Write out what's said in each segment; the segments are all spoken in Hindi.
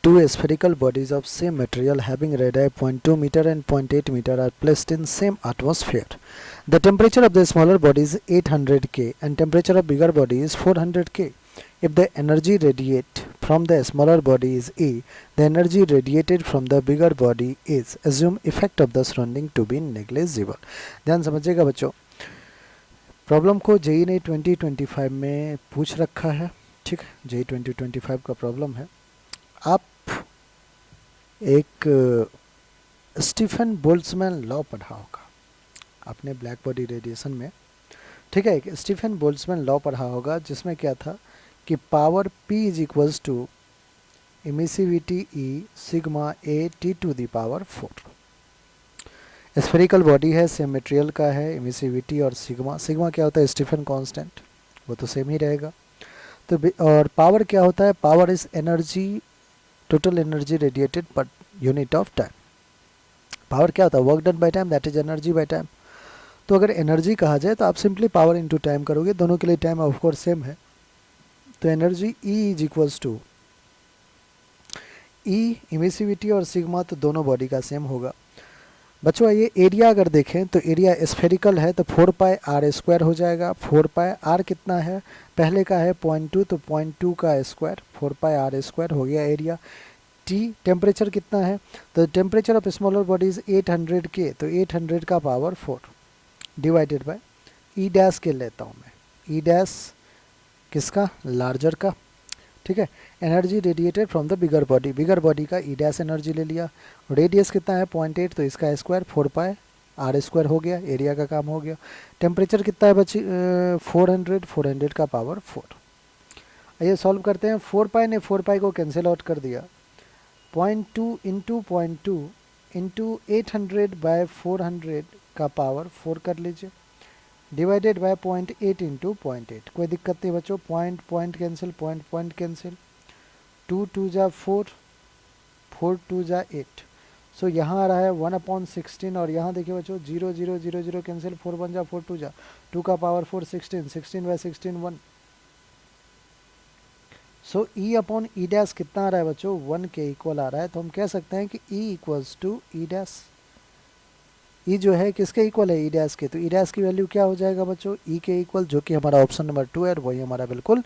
Two spherical bodies of same material having radii 0.2 meter and 0.8 meter are placed in same atmosphere. The temperature of the smaller body is 800 K and temperature of bigger body is 400 K. If the energy radiate from the smaller body is A, the energy radiated from the bigger body is, assume effect of the surrounding to be negligible. ध्यान समझिएगा बच्चों, प्रॉब्लम को जेई ने 2025 में पूछ रखा है, ठीक है, जेई 2025 का प्रॉब्लम है। आप एक स्टीफन बोल्ट्जमैन लॉ पढ़ा होगा आपने ब्लैक बॉडी रेडिएशन में, ठीक है। एक स्टीफन बोल्ट्जमैन लॉ पढ़ा होगा जिसमें क्या था कि power P is equals to emissivity E sigma A T to the power 4। Spherical body है, सेम मटेरियल का है, इमिसिविटी और सिग्मा क्या होता है, स्टीफन कांस्टेंट, वो तो सेम ही रहेगा। तो और पावर क्या होता है, power is energy, total energy radiated per unit of time. Power क्या होता है, work done by time, that is energy by time. तो अगर एनर्जी कहा जाए तो आप सिंपली पावर इनटू टाइम करोगे, दोनों के लिए टाइम ऑफ कोर्स सेम है। तो energy E is equals to E emissivity और सिग्मा, तो दोनों बॉडी का सेम होगा। बच्चों ये एरिया अगर देखें तो एरिया स्फेरिकल है तो 4 पाई आर स्क्वायर हो जाएगा। 4 पाई आर कितना है, पहले का है 0.2 तो 0.2 का स्क्वायर, 4 पाई आर स्क्वायर हो गया एरिया। टी टेम्परेचर कितना है, तो temperature of smaller body is 800 के, तो 800 का power 4 divided by E dash के लेता हूँ मैं, ई डैश किसका, लार्जर का, ठीक है। Energy radiated from the bigger body का ई डैश एनर्जी ले लिया। रेडियस कितना है 0.8 तो इसका स्क्वायर 4 पाई आर स्क्वायर हो गया, एरिया का काम हो गया। टेम्परेचर कितना है बच्ची 400 का पावर 4। आइए सॉल्व करते हैं। 4 पाई ने 4 पाई को कैंसिल आउट कर दिया, 0.2 इंटू 0.2 इंटू 800 बाय 400 का पावर 4 कर लीजिए, डिवाइडेड बाय 0.8 इंटू 0.8। कोई दिक्कत नहीं बच्चों, पॉइंट कैंसिल, पॉइंट कैंसिल, 2 2 जा 4, 4 2 जा 8। सो यहाँ आ रहा है 1/16 और यहाँ देखिए बच्चों 0 0 0 0 कैंसिल, 4 1 जा 4 2 जा 2 का पावर 4 16, 16 बाय 16 1। सो E अपॉन ई डैश कितना आ रहा है बच्चों, 1 के इक्वल आ रहा है। तो हम कह सकते हैं कि E equals to E dash. E जो है किसके इक्वल है, ई डैश के, तो ई डैश की वैल्यू क्या हो जाएगा बच्चों, ई के इक्वल, जो कि हमारा ऑप्शन नंबर 2 है, वही हमारा बिल्कुल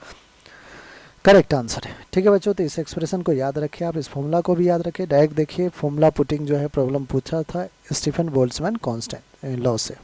करेक्ट आंसर है। ठीक है बच्चों, तो इस एक्सप्रेशन को याद रखिए, आप इस फॉर्मूला को भी याद रखिए। डायरेक्ट देखिए फॉर्मूला पुटिंग जो है प्रॉब्लम पूछा था स्टीफन बोल्ट्जमैन कांस्टेंट लॉ से।